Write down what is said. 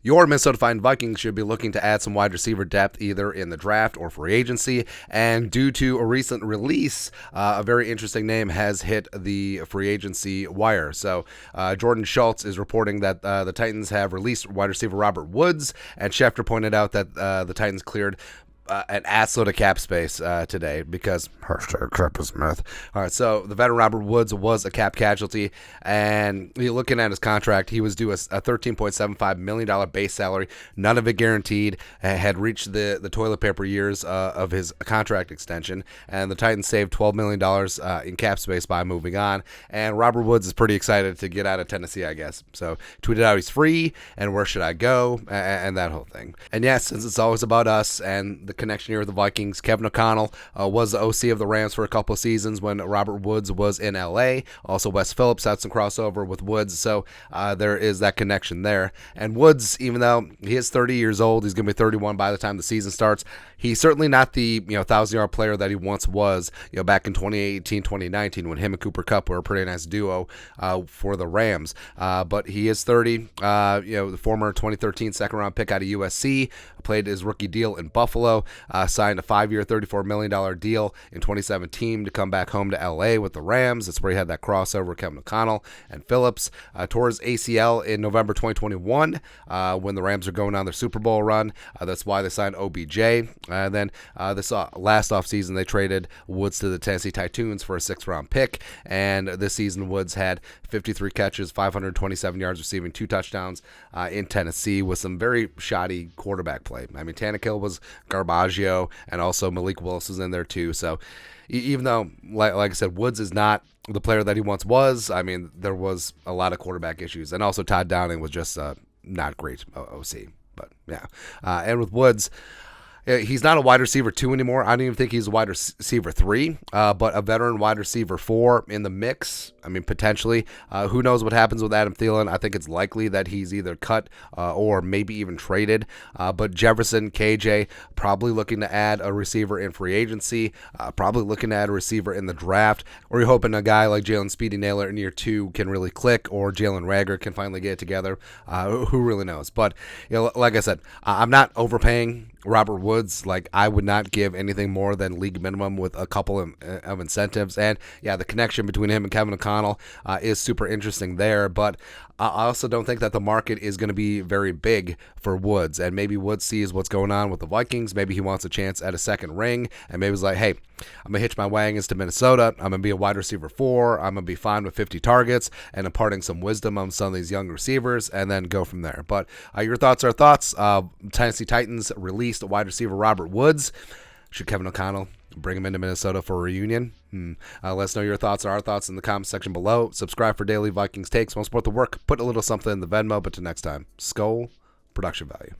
Your Minnesota Vikings should be looking to add some wide receiver depth either in the draft or free agency. And due to a recent release, a very interesting name has hit the free agency wire. So Jordan Schultz is reporting that the Titans have released wide receiver Robert Woods, and Schefter pointed out that the Titans cleared an assload of cap space today because cap is myth. All right, so the veteran Robert Woods was a cap casualty, and you're looking at his contract, he was due a $13.75 million base salary, none of it guaranteed, had reached the toilet paper years of his contract extension, and the Titans saved $12 million in cap space by moving on, and Robert Woods is pretty excited to get out of Tennessee, I guess. So tweeted out he's free, and where should I go, and that whole thing. And yes, since it's always about us and the connection here with the Vikings, Kevin O'Connell was the OC of the Rams for a couple of seasons when Robert Woods was in LA. Also, Wes Phillips had some crossover with Woods, so there is that connection there. And Woods, even though he is 30 years old, he's going to be 31 by the time the season starts. He's certainly not the 1,000-yard player that he once was back in 2018, 2019 when him and Cooper Kupp were a pretty nice duo for the Rams. But he is 30. The former 2013 second-round pick out of USC, played his rookie deal in Buffalo, signed a 5-year, $34 million deal in 2017 to come back home to LA with the Rams. That's where he had that crossover with Kevin O'Connell and Phillips. Tore his ACL in November 2021 when the Rams are going on their Super Bowl run. That's why they signed OBJ. And then this last offseason, they traded Woods to the Tennessee Titans for a 6th-round pick. And this season, Woods had 53 catches, 527 yards receiving, 2 touchdowns in Tennessee with some very shoddy quarterback play. I mean, Tannehill was Garbaggio, and also Malik Willis was in there too. So even though, like I said, Woods is not the player that he once was, I mean, there was a lot of quarterback issues. And also Todd Downing was just not great OC. But yeah. And with Woods, he's not a wide receiver 2 anymore. I don't even think he's a wide receiver 3, but a veteran wide receiver 4 in the mix. I mean, potentially. Who knows what happens with Adam Thielen? I think it's likely that he's either cut or maybe even traded. But Jefferson, KJ, probably looking to add a receiver in free agency, probably looking to add a receiver in the draft, or you're hoping a guy like Jalen Speedy Naylor in year 2 can really click, or Jalen Rager can finally get it together. Who really knows? But like I said, I'm not overpaying Robert Woods. Like, I would not give anything more than league minimum with a couple of incentives. And yeah, the connection between him and Kevin O'Connell is super interesting there. But I also don't think that the market is going to be very big for Woods. And maybe Woods sees what's going on with the Vikings. Maybe he wants a chance at a second ring. And maybe he's like, hey, I'm going to hitch my wagons to Minnesota. I'm going to be a wide receiver 4. I'm going to be fine with 50 targets and imparting some wisdom on some of these young receivers and then go from there. But your thoughts are thoughts. Tennessee Titans released wide receiver Robert Woods. Should Kevin O'Connell bring him into Minnesota for a reunion? Let us know your thoughts or our thoughts in the comment section below. Subscribe for daily Vikings takes. Want to support the work? Put a little something in the Venmo. But till next time, Skull Production Value.